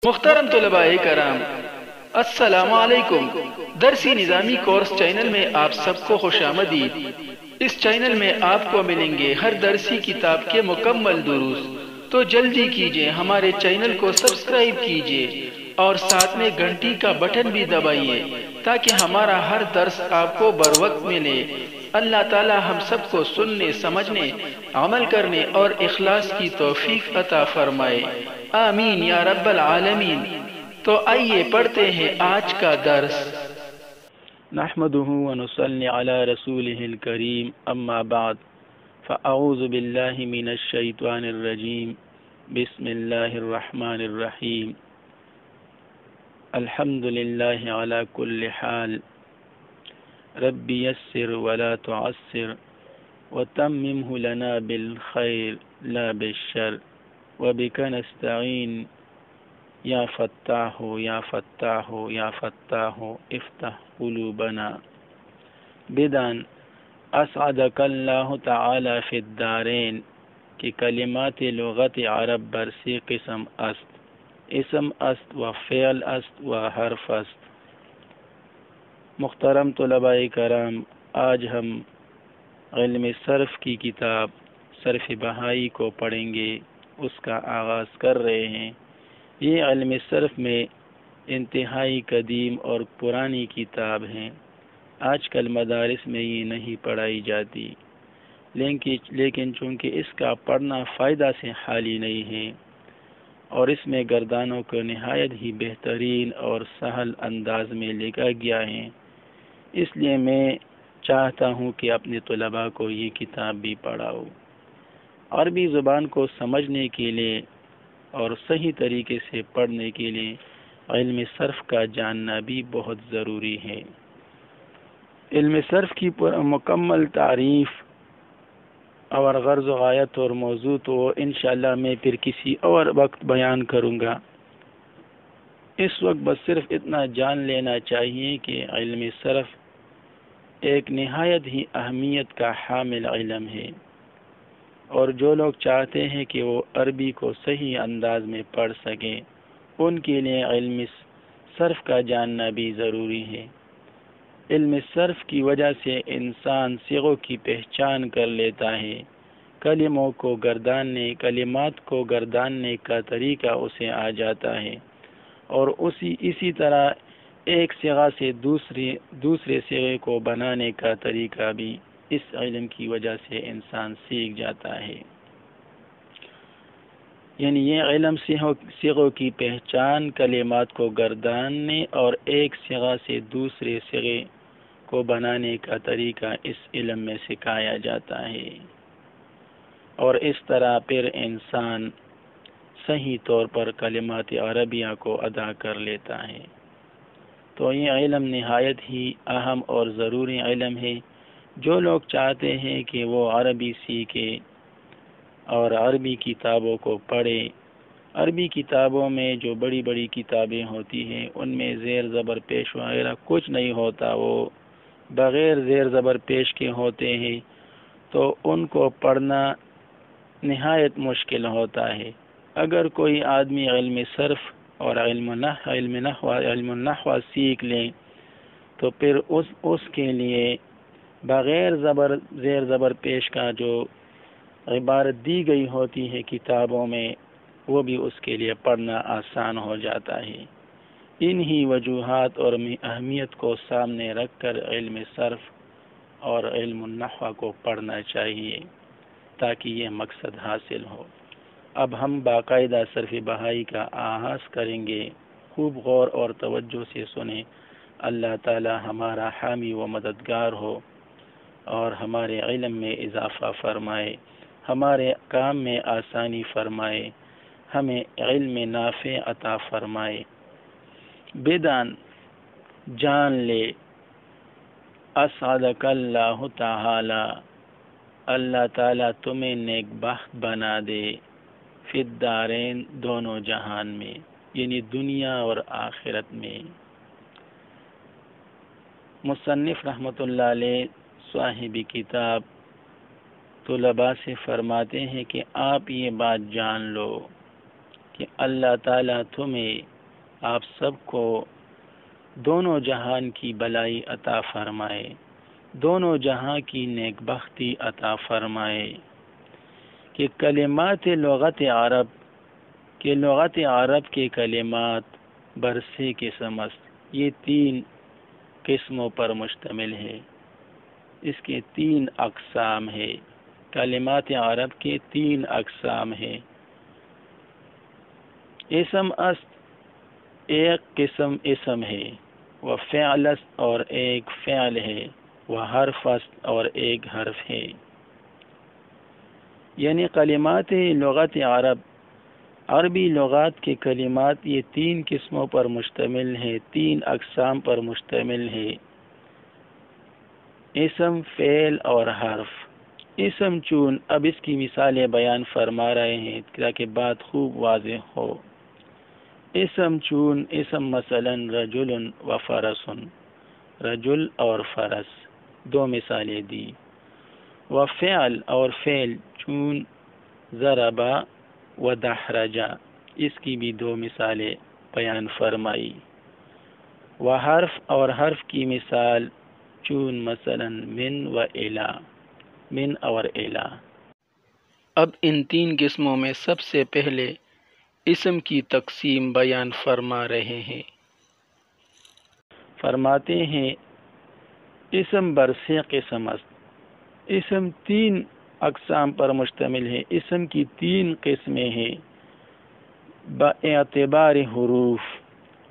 محترم طلباء کرام، السلام علیکم۔ درسی نظامی کورس چینل میں آپ سب کو خوش آمدید۔ اس چینل میں آپ کو ملیں گے ہر درسی کتاب کے مکمل دروس، تو جلدی کیجئے ہمارے چینل کو سبسکرائب کیجئے اور ساتھ میں گھنٹی کا بٹن بھی دبائیے تاکہ ہمارا ہر درس آپ کو بروقت ملے۔ اللہ تعالی ہم سب کو سننے، سمجھنے، عمل کرنے اور اخلاص کی توفیق عطا فرمائے، آمین یا رب العالمین۔ تو آئیے پڑھتے ہیں آج کا درس۔ نحمده ونصلي على رسوله الكريم، اما بعد، فاعوذ بالله من الشيطان الرجيم، بسم الله الرحمن الرحيم۔ الحمد لله على كل حال، رب يسر ولا تعسر، وتممه لنا بالخير لا بالشر، وبك نستعين یا فتاح یا فتاح یا فتاح افتح قلوبنا۔ بدان اسعدک اللہ تعالی فی الدارین کی کلمات لغت عرب برسی قسم است، اسم است و فعل است و حرف است۔ محترم طلباء کرام، آج ہم علم صرف کی کتاب صرف بہائی کو پڑھیں گے، اس کا آغاز کر رہے ہیں۔ یہ علم صرف میں انتہائی قدیم اور پرانی کتاب ہے، آج کل مدارس میں یہ نہیں پڑھائی جاتی، لیکن چونکہ اس کا پڑھنا فائدہ سے خالی نہیں ہے اور اس میں گردانوں کو نہایت ہی بہترین اور سہل انداز میں لکھا گیا ہے، اس لیے میں چاہتا ہوں کہ اپنے طلباء کو یہ کتاب بھی پڑھاؤ۔ عربی زبان کو سمجھنے کے لیے اور صحیح طریقے سے پڑھنے کے لیے علم صرف کا جاننا بھی بہت ضروری ہے۔ علم صرف کی مکمل تعریف اور غرض و غایت اور موضوع تو انشاءاللہ میں پھر کسی اور وقت بیان کروں گا۔ اس وقت بس صرف اتنا جان لینا چاہیے کہ علم صرف ایک نہایت ہی اہمیت کا حامل علم ہے، اور جو لوگ چاہتے ہیں کہ وہ عربی کو صحیح انداز میں پڑھ سکیں، ان کے لیے علم صرف کا جاننا بھی ضروری ہے۔ علم صرف کی وجہ سے انسان صیغوں کی پہچان کر لیتا ہے، کلمات کو گرداننے کا طریقہ اسے آ جاتا ہے، اور اسی طرح ایک صیغہ سے دوسرے صیغے کو بنانے کا طریقہ بھی اس علم کی وجہ سے انسان سیکھ جاتا ہے۔ یعنی یہ علم صیغوں کی پہچان، کلمات کو گرداننے اور ایک صیغہ سے دوسرے صیغے کو بنانے کا طریقہ اس علم میں سکھایا جاتا ہے، اور اس طرح پھر انسان صحیح طور پر کلمات عربیہ کو ادا کر لیتا ہے۔ تو یہ علم نہایت ہی اہم اور ضروری علم ہے۔ جو لوگ چاہتے ہیں کہ وہ عربی سیکھے اور عربی کتابوں کو پڑھے، عربی کتابوں میں جو بڑی بڑی کتابیں ہوتی ہیں ان میں زیر زبر پیش وغیرہ کچھ نہیں ہوتا، وہ بغیر زیر زبر پیش کے ہوتے ہیں، تو ان کو پڑھنا نہایت مشکل ہوتا ہے۔ اگر کوئی آدمی علم صرف اور علم النحو سیکھ لیں تو پھر اس کے لیے بغیر زیر زبر پیش کا جو عبارت دی گئی ہوتی ہے کتابوں میں، وہ بھی اس کے لیے پڑھنا آسان ہو جاتا ہے۔ انہی وجوہات اور اہمیت کو سامنے رکھ کر علم صرف اور علم النحو کو پڑھنا چاہیے تاکہ یہ مقصد حاصل ہو۔ اب ہم باقاعدہ صرف بہائی کا آغاز کریں گے، خوب غور اور توجہ سے سنیں۔ اللہ تعالی ہمارا حامی و مددگار ہو اور ہمارے علم میں اضافہ فرمائے، ہمارے کام میں آسانی فرمائے، ہمیں علم نافع عطا فرمائے۔ بدان جان لے، اسعدک اللہ تعالی، اللہ تعالی تمہیں نیک بخت بنا دے، فی الدارین دونوں جہان میں، یعنی دنیا اور آخرت میں۔ مصنف رحمۃ اللہ علیہ صاحب کتاب طلباء سے فرماتے ہیں کہ آپ یہ بات جان لو کہ اللہ تعالیٰ تمہیں آپ سب کو دونوں جہان کی بلائی عطا فرمائے، دونوں جہاں کی نیک بختی عطا فرمائے، کہ کلمات لغت عرب کے کلمات برسے کے سمست، یہ 3 قسموں پر مشتمل ہے، اس کے 3 اقسام ہے۔ کلمات عرب کے 3 اقسام ہے۔ اسم است ایک قسم اسم ہے، وہ فعل است اور ایک فعل ہے، وہ حرف است اور ایک حرف ہے۔ یعنی کلمات لغت عربی لغات کے کلمات یہ 3 قسموں پر مشتمل ہے، 3 اقسام پر مشتمل ہے، اسم، فعل اور حرف۔ اسم چون، اب اس کی مثالیں بیان فرما رہے ہیں تاکہ بات خوب واضح ہو۔ اسم چون، اسم مثلا رجل و فرس، رجل اور فرس 2 مثالیں دی۔ و فعل اور فعل چون ضربا و دحرجا، اس کی بھی 2 مثالیں بیان فرمائی۔ و حرف اور حرف کی مثال چون مثلا من و الا، من اور الا۔ اب ان 3 قسموں میں سب سے پہلے اسم کی تقسیم بیان فرما رہے ہیں۔ فرماتے ہیں اسم برسے قسم است، اسم 3 اقسام پر مشتمل ہے، اسم کی 3 قسمیں ہیں با اعتبار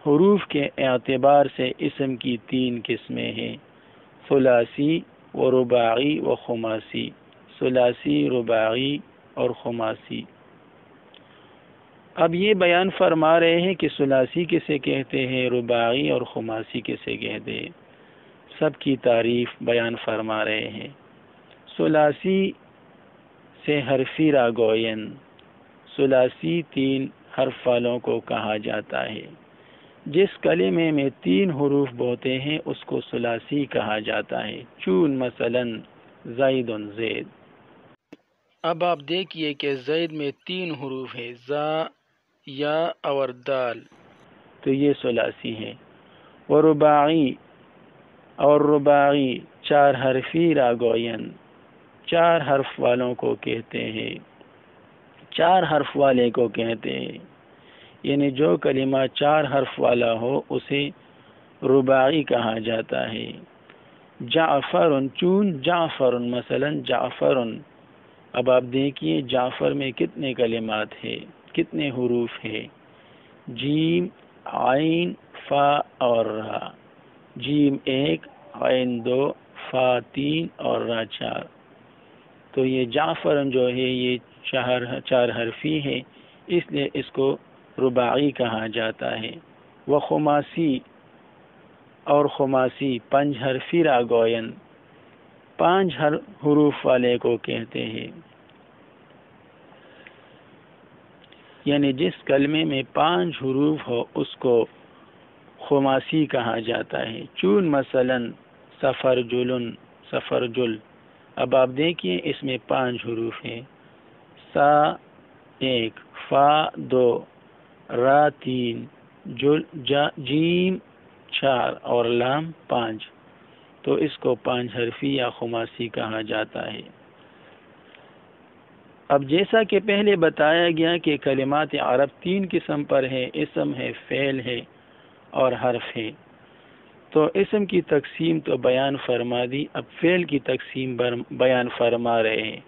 حروف کے اعتبار سے اسم کی 3 قسمیں ہیں، ثلاثی و رباعی و خماسی، ثلاثی، رباعی اور خماسی۔ اب یہ بیان فرما رہے ہیں کہ ثلاثی کسے کہتے ہیں، رباعی اور خماسی کسے کہتے ہیں، سب کی تعریف بیان فرما رہے ہیں۔ ثلاثی سے حرفی راگوین، ثلاثی 3 حرف والوں کو کہا جاتا ہے، جس کلمے میں 3 حروف بولتے ہیں اس کو ثلاثی کہا جاتا ہے، چون مثلا زید، زید۔ اب آپ دیکھیے کہ زید میں 3 حروف ہے، زا، یا اور دال، تو یہ ثلاثی ہے۔ و رباعی اور رباعی 4 حرفی راگوین، 4 حرف والوں کو کہتے ہیں، 4 حرف والے کو کہتے ہیں، یعنی جو کلمہ 4 حرف والا ہو اسے رباعی کہا جاتا ہے۔ جعفر چون جعفر، مثلا جعفر، اب آپ دیکھیے جعفر میں کتنے کلمات ہیں، کتنے حروف ہیں، جیم، عین، فا اور را، جیم 1، عین 2، فا 3 اور را 4۔ تو یہ جعفر جو ہے یہ 4 حرفی ہے، اس لیے اس کو رباعی کہا جاتا ہے۔ وہ خماسی اور خماسی 5 حرفی راگوین، 5 حروف والے کو کہتے ہیں، یعنی جس کلمے میں 5 حروف ہو اس کو خماسی کہا جاتا ہے، چون مثلا سفرجل، سفرجل، اب آپ دیکھیے اس میں 5 حروف ہیں، سا 1، فا 2، را 3، جیم 4 اور لام 5، تو اس کو 5 حرفی یا خماسی کہا جاتا ہے۔ اب جیسا کہ پہلے بتایا گیا کہ کلمات عرب 3 قسم پر ہے، اسم ہے، فعل ہے اور حرف ہے، تو اسم کی تقسیم تو بیان فرما دی، اب فعل کی تقسیم بیان فرما رہے ہیں۔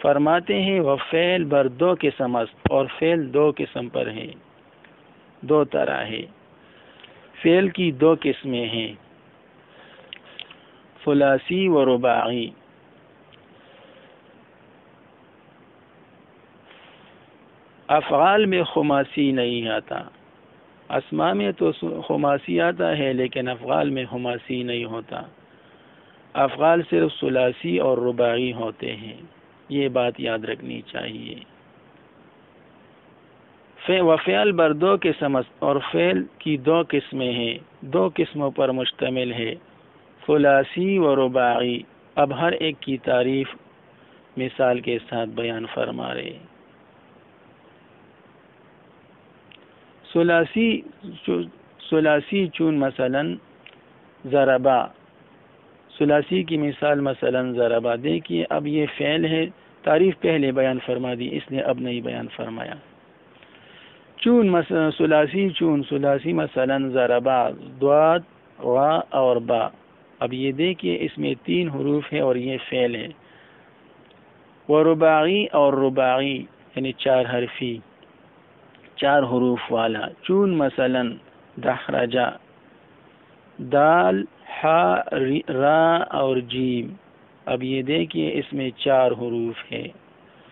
فرماتے ہیں وہ فعل بر 2 قسم است، اور فعل 2 قسم پر ہے، 2 طرح ہے۔ فعل کی 2 قسمیں ہیں، ثلاثی و رباعی۔ افعال میں خماسی نہیں آتا، اسماء میں تو خماسی آتا ہے لیکن افعال میں خماسی نہیں ہوتا، افعال صرف ثلاثی اور رباعی ہوتے ہیں، یہ بات یاد رکھنی چاہیے۔ وفعل بر 2 قسم است، اور فعل کی 2 قسمیں ہیں، 2 قسموں پر مشتمل ہے، ثلاثی و رباعی۔ اب ہر ایک کی تعریف مثال کے ساتھ بیان فرما رہے ہیں۔ ثلاثی چون مثلا ضربا، ثلاثی کی مثال مثلا ضربا. دیکھیے اب یہ فعل ہے، تعریف پہلے بیان فرما دی اس لیے اب نہیں بیان فرمایا. چون مثلا ثلاثی مثلا ضربا، ضاد وا اور با. اب یہ دیکھیے اس میں 3 حروف ہے اور یہ فعل ہے. ورباعی اور رباعی یعنی 4 حرفی، 4 حروف والا. چون مثلا دحرجا، دال ہا را اور جیم. اب یہ دیکھیے اس میں 4 حروف ہے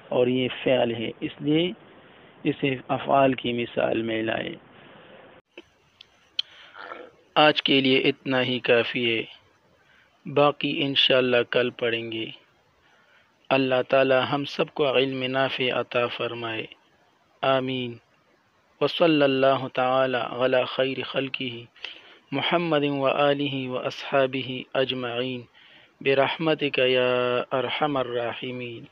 اور یہ فعل ہے، اس لیے اسے افعال کی مثال میں لائے. آج کے لیے اتنا ہی کافی ہے، باقی انشاءاللہ کل پڑھیں گے. اللہ تعالی ہم سب کو علم نافع عطا فرمائے، آمین. وصلی اللہ تعالی علی خیر خلقہ محمد وآلہ واصحابہ اجمعین برحمتک یا ارحم الراحمین.